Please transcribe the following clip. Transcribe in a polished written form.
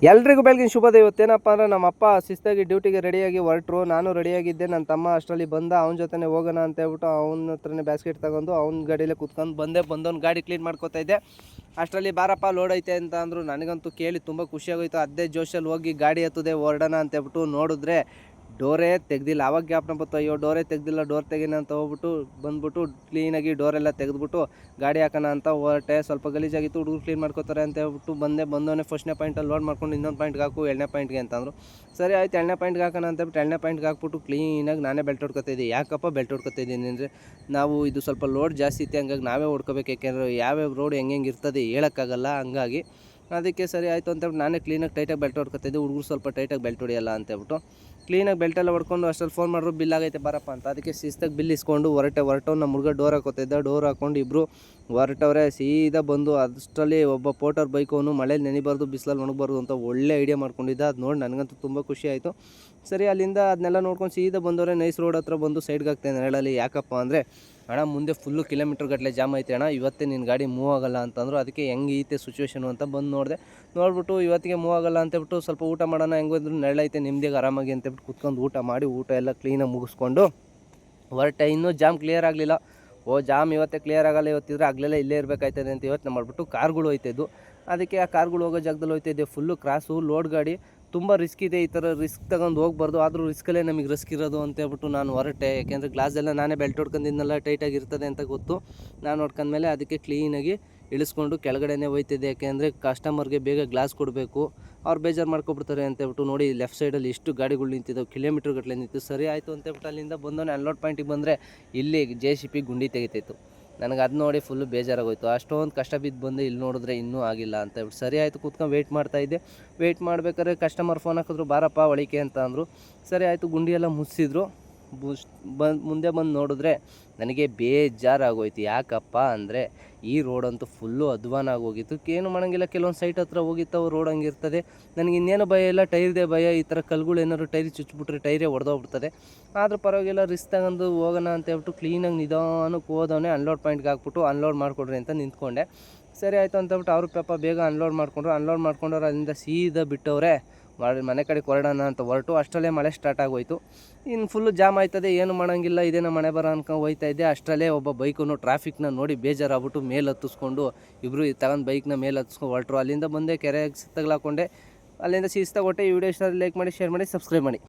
ಎಲ್ರಿಗೂ ಬೆಳಗಿನ ಶುಭೋದಯ. ಇವತ್ತೇನಪ್ಪ ಅಂದರೆ ನಮ್ಮಪ್ಪ ಶಿಸ್ತಾಗಿ ಡ್ಯೂಟಿಗೆ ರೆಡಿಯಾಗಿ ಹೊರಟ್ರು. ನಾನು ರೆಡಿಯಾಗಿದ್ದೆ. ನನ್ನ ತಮ್ಮ ಅಷ್ಟರಲ್ಲಿ ಬಂದ. ಅವನ ಜೊತೆ ಹೋಗೋಣ ಅಂತ ಹೇಳ್ಬಿಟ್ಟು ಅವನ ಹತ್ರನೇ ಬ್ಯಾಸ್ಕೆಟ್ ತಗೊಂಡು ಅವ್ನ ಗಾಡಿಯಲ್ಲೇ ಕೂತ್ಕೊಂಡು ಬಂದವನು ಗಾಡಿ ಕ್ಲೀನ್ ಮಾಡ್ಕೋತಾ ಇದ್ದೆ. ಅಷ್ಟರಲ್ಲಿ ಬಾರಪ್ಪ ಲೋಡ್ ಐತೆ ಅಂತ ಅಂದರು. ನನಗಂತೂ ಕೇಳಿ ತುಂಬ ಖುಷಿಯಾಗೋಯ್ತು. ಅದೇ ಜೋಶಲ್ಲಿ ಹೋಗಿ ಗಾಡಿ ಹತ್ತದೆ ಹೊರಡೋಣ ಅಂತ ಹೇಳ್ಬಿಟ್ಟು ನೋಡಿದ್ರೆ ಡೋರೇ ತೆಗ್ದಿಲ್ಲ. ಆವಾಗ ಜ್ಞಾಪನ ಬಂತು, ಅಯ್ಯೋ ಡೋರೇ ತೆಗ್ದಿಲ್ಲ, ಡೋರ್ ತೆಗೀನ ಅಂತ ಹೋಗ್ಬಿಟ್ಟು ಬಂದ್ಬಿಟ್ಟು ಕ್ಲೀನಾಗಿ ಡೋರೆಲ್ಲ ತೆಗೆದ್ಬಿಟ್ಟು ಗಾಡಿ ಹಾಕೋಣ ಅಂತ ಹೊರಟೆ. ಸ್ವಲ್ಪ ಗಲೀಜಾಗಿತ್ತು, ಹುಡುಗರು ಕ್ಲೀನ್ ಮಾಡ್ಕೋತಾರೆ ಅಂತ ಹೇಳ್ಬಿಟ್ಟು ಬಂದವನೇ ಫಸ್ಟ್ನೇ ಪಾಯಿಂಟಲ್ಲಿ ಲೋಡ್ ಮಾಡ್ಕೊಂಡು ಇನ್ನೊಂದು ಪಾಯಿಂಟ್ಗೆ ಹಾಕು, ಎರಡನೇ ಪಾಯಿಂಟ್ಗೆ ಅಂತಂದರು. ಸರಿ ಆಯ್ತು, ಎರಡನೇ ಪಾಯಿಂಟ್ಗೆ ಹಾಕೋಣ ಅಂತ ಹೇಳ್ಬಿಟ್ಟು ಎರಡನೇ ಪಾಯಿಂಟ್ಗೆ ಹಾಕ್ಬಿಟ್ಟು ಕ್ಲೀನಾಗಿ ನಾನೇ ಬೆಲ್ಟ್ ಹೊಡ್ಕೊತಾಯಿದ್ದೆ. ಯಾಕಪ್ಪ ಬೆಲ್ಟ್ ಹೊಡ್ಕೊತಾಯಿದ್ದೀನಿ ಅಂದರೆ ನಾವು ಇದು ಸ್ವಲ್ಪ ಲೋಡ್ ಜಾಸ್ತಿ ಇತ್ತು, ಹಂಗಾಗಿ ನಾವೇ ಹೊಡ್ಕೋಬೇಕು. ಯಾಕೆಂದರೆ ಯಾವ್ಯಾವ ರೋಡ್ ಹೆಂಗೆ ಇರ್ತದೆ ಹೇಳೋಕ್ಕಾಗಲ್ಲ. ಹಂಗಾಗಿ ಅದಕ್ಕೆ ಸರಿ ಆಯಿತು ಅಂತೇಳ್ಬಿಟ್ಟು ನಾನೇ ಕ್ಲೀನಾಗಿ ಟೈಟಾಗಿ ಬೆಲ್ಟ್ ಹೊಡ್ಕೊತಾಯಿದ್ದೆ. ಹುಡುಗರು ಸ್ವಲ್ಪ ಟೈಟಾಗಿ ಬೆಲ್ಟ್ ಹೊಡಿಯಲ್ಲ ಅಂತೇಳ್ಬಿಟ್ಟು ಕ್ಲೀನಾಗಿ ಬೆಲ್ಟೆಲ್ಲ ಹೊಡ್ಕೊಂಡು ಅಷ್ಟರಲ್ಲಿ ಫೋನ್ ಮಾಡಿದ್ರು, ಬಿಲ್ ಆಗೈತೆ ಬರಪ್ಪ ಅಂತ. ಅದಕ್ಕೆ ಶಿಸ್ತಾಗಿ ಬಿಲ್ ಇಸ್ಕೊಂಡು ಹೊರಟು ನಮ್ಮ ಹುಡುಗ ಡೋರ್ ಹಾಕೋತಿದ್ದ. ಡೋರ್ ಹಾಕ್ಕೊಂಡು ಇಬ್ಬರು ಹೊರಟವ್ರೆ. ಸೀದಾ ಬಂದು ಅಷ್ಟರಲ್ಲಿ ಒಬ್ಬ ಪೋಟರ್ ಬೈಕವನು ಮಳೇಲಿ ನೆನಿಬಾರ್ದು, ಬಿಸಿಲಲ್ಲಿ ಒಣಗಬಾರ್ದು ಅಂತ ಒಳ್ಳೆ ಐಡಿಯಾ ಮಾಡ್ಕೊಂಡಿದ್ದ. ಅದು ನೋಡಿ ನನಗಂತೂ ತುಂಬ ಖುಷಿ ಆಯಿತು. ಸರಿ, ಅಲ್ಲಿಂದ ಅದನ್ನೆಲ್ಲ ನೋಡ್ಕೊಂಡು ಸೀದಾ ಬಂದವರೆ ನೈಸ್ ರೋಡ್ ಹತ್ರ ಬಂದು ಸೈಡ್ಗೆ ಹಾಕ್ತೇನೆ ಹೇಳಲಿ. ಯಾಕಪ್ಪ ಅಂದರೆ ಅಣ್ಣ ಮುಂದೆ ಫುಲ್ಲು ಕಿಲೋಮೀಟ್ರ್ ಗಟ್ಟಲೆ ಜಾಮ್ ಐತೆ ಅಣ್ಣ, ಇವತ್ತೇ ನಿನ್ನ ಗಾಡಿ ಮೂವ್ ಆಗೋಲ್ಲ ಅಂತಂದರು. ಅದಕ್ಕೆ ಹೆಂಗೆ ಐತೆ ಸಿಚುವೇಶನು ಅಂತ ಬಂದು ನೋಡಿಬಿಟ್ಟು ಇವತ್ತಿಗೆ ಮೂವ್ ಆಗೋಲ್ಲ ಅಂತೇಳ್ಬಿಟ್ಟು ಸ್ವಲ್ಪ ಊಟ ಮಾಡೋಣ, ಹೆಂಗೆ ಬಂದರೂ ನೆರಳೈತೆ ನಿಮ್ಮದಿಗೆ ಆರಾಮಾಗಿ ಅಂತೇಳ್ಬಿಟ್ಟು ಕುತ್ಕೊಂಡು ಊಟ ಮಾಡಿ ಊಟ ಎಲ್ಲ ಕ್ಲೀನಾಗಿ ಮುಗಿಸ್ಕೊಂಡು ಹೊರಟೆ. ಇನ್ನೂ ಜಾಮ್ ಕ್ಲಿಯರ್ ಆಗಲಿಲ್ಲ. ಜಾಮ್ ಇವತ್ತೇ ಕ್ಲಿಯರ್ ಆಗೋಲ್ಲ, ಇವತ್ತಿದ್ರೆ ಆಗಲೆಲ್ಲ ಇಲ್ಲೇ ಇರಬೇಕಾಯ್ತದೆ ಅಂತ ಯೋಚನೆ ಮಾಡಿಬಿಟ್ಟು ಕಾರ್ಗಳು ಹೋಯ್ತಿದ್ದು. ಅದಕ್ಕೆ ಆ ಕಾರ್ಗಳು ಹೋಗೋ ಜಾಗದಲ್ಲಿ ಹೋಯ್ತಿದ್ದೆ. ಫುಲ್ಲು ಕ್ರಾಸು, ಲೋಡ್ ಗಾಡಿ, ತುಂಬ ರಿಸ್ಕ್ ಇದೆ. ಈ ಥರ ರಿಸ್ಕ್ ತಗೊಂಡು ಹೋಗ್ಬಾರ್ದು, ಆದರೂ ರಿಸ್ಕಲ್ಲೇ ನಮಗೆ ರಿಸ್ಕ್ ಇರೋದು ಅಂತ ಹೇಳ್ಬಿಟ್ಟು ನಾನು ಹೊರಟೆ. ಯಾಕೆಂದರೆ ಗ್ಲಾಸೆಲ್ಲ ನಾನೇ ಬೆಲ್ಟ್ ಹೊಡ್ಕೊಂಡಿದ್ದೆಲ್ಲ ಟೈಟಾಗಿರ್ತದೆ ಅಂತ ಗೊತ್ತು. ನಾನು ಹೊಡ್ಕೊಂಡ್ಮೇಲೆ ಅದಕ್ಕೆ ಕ್ಲೀನಾಗಿ ಇಳಿಸ್ಕೊಂಡು ಕೆಳಗಡೆನೇ ಹೋಯ್ತಿದ್ದೆ. ಯಾಕೆಂದರೆ ಕಸ್ಟಮರ್ಗೆ ಬೇಗ ಗ್ಲಾಸ್ ಕೊಡಬೇಕು, ಅವ್ರು ಬೇಜಾರು ಮಾಡ್ಕೊಬಿಡ್ತಾರೆ ಅಂತೇಳ್ಬಿಟ್ಟು. ನೋಡಿ ಲೆಫ್ಟ್ ಸೈಡಲ್ಲಿ ಎಷ್ಟು ಗಾಡಿಗಳು ನಿಂತಿದ್ದಾವೆ, ಕಿಲೋಮೀಟ್ರ್ ಗಟ್ಟಲೆ ನಿಂತು. ಸರಿ ಆಯಿತು ಅಂತೇಳ್ಬಿಟ್ಟು ಅಲ್ಲಿಂದ ಬಂದವನೇ ಅನ್ಲೋಡ್ ಪಾಯಿಂಟಿಗೆ ಬಂದರೆ ಇಲ್ಲಿ JCB ಗುಂಡಿ ತೆಗಿತಿತ್ತು. ನನಗೆ ಅದು ನೋಡಿ ಫುಲ್ಲು ಬೇಜಾರಾಗೋಯ್ತು. ಅಷ್ಟೊಂದು ಕಷ್ಟ ಬಿದ್ದು ಬಂದು ಇಲ್ಲಿ ನೋಡಿದ್ರೆ ಇನ್ನೂ ಆಗಿಲ್ಲ ಅಂತ ಹೇಳ್ಬಿಟ್ಟು ಸರಿ ಆಯಿತು ಕೂತ್ಕೊಂಡು ವೆಯ್ಟ್ ಮಾಡ್ತಾಯಿದ್ದೆ. ವೆಯ್ಟ್ ಮಾಡ್ಬೇಕಾದ್ರೆ ಕಸ್ಟಮರ್ ಫೋನ್ ಹಾಕಿದ್ರು, ಬಾರಪ್ಪ ಒಳಿಕೆ ಅಂತ ಅಂದರು. ಸರಿ ಆಯಿತು, ಗುಂಡಿಯೆಲ್ಲ ಮುಚ್ಚಿದ್ರು. ಮುಂದೆ ಬಂದು ನೋಡಿದ್ರೆ ನನಗೆ ಬೇಜಾರಾಗೋಯ್ತು. ಯಾಕಪ್ಪ ಅಂದರೆ ಈ ರೋಡಂತೂ ಫುಲ್ಲು ಅಧ್ವಾನ ಆಗೋಗಿತ್ತು. ಏನು ಮಾಡೋಂಗಿಲ್ಲ, ಕೆಲವೊಂದು ಸೈಟ್ ಹತ್ರ ಹೋಗಿತ್ತವು ರೋಡ್ ಹಂಗಿರ್ತದೆ. ನನಗೆ ಇನ್ನೇನು ಭಯ ಇಲ್ಲ, ಟೈರ್ದೇ ಭಯ. ಈ ಥರ ಕಲ್ಗಳು ಏನಾದ್ರು ಟೈರ್ ಚುಚ್ಚಿಬಿಟ್ರೆ ಟೈರೇ ಹೊಡೆದೋಗ್ಬಿಡ್ತದೆ. ಆದರೂ ಪರವಾಗಿಲ್ಲ, ರಿಸ್ಕ್ ತಗೊಂಡು ಹೋಗೋಣ ಅಂತ ಹೇಳ್ಬಿಟ್ಟು ಕ್ಲೀನಾಗಿ ನಿಧಾನಕ್ಕೆ ಹೋದವನೇ ಅನ್ಲೋಡ್ ಪಾಯಿಂಟ್ಗೆ ಹಾಕ್ಬಿಟ್ಟು ಅನ್ಲೋಡ್ ಮಾಡಿಕೊಡ್ರಿ ಅಂತ ನಿಂತ್ಕೊಂಡೆ. ಸರಿ ಆಯಿತು ಅಂತೇಳ್ಬಿಟ್ಟು ಅವರು ಪಾಪ ಬೇಗ ಅನ್ಲೋಡ್ ಮಾಡ್ಕೊಂಡ್ರು. ಅಲ್ಲಿಂದ ಸೀದಾ ಬಿಟ್ಟವ್ರೆ ಮನೆ ಕಡೆ ಹೊರಡೋಣ ಅಂತ ಹೊರಟು. ಅಷ್ಟರಲ್ಲೇ ಮಳೆ ಸ್ಟಾರ್ಟ್ ಆಗೋಯ್ತು. ಇನ್ನು ಫುಲ್ಲು ಜಾಮ್ ಆಯ್ತದೆ, ಏನು ಮಾಡೋಂಗಿಲ್ಲ, ಇದೇನೋ ಮನೆ ಬರೋ ಅನ್ಕೊಂಡು ಹೋಯ್ತಾ ಇದ್ದೆ. ಅಷ್ಟರಲ್ಲೇ ಒಬ್ಬ ಬೈಕನ್ನು ಟ್ರಾಫಿಕ್ನ ನೋಡಿ ಬೇಜಾರಾಗ್ಬಿಟ್ಟು ಮೇಲೆ ಹತ್ತಿಸ್ಕೊಂಡು ಇಬ್ಬರು ತಗೊಂಡು ಬೈಕ್ನ ಮೇಲೆ ಹತ್ತಿಸ್ಕೊಂಡು ಹೊರಟರು. ಅಲ್ಲಿಂದ ಬಂದೆ, ಕೆರೆಗೆ ತಗಲಾಕೊಂಡೆ. ಅಲ್ಲಿಂದ ಶಿಸ್ತಾಗಿ ಹೊಟ್ಟೆ. ಈ ವಿಡಿಯೋ ಇಷ್ಟ ಲೈಕ್ ಮಾಡಿ, ಶೇರ್ ಮಾಡಿ, ಸಬ್ಸ್ಕ್ರೈಬ್ ಮಾಡಿ.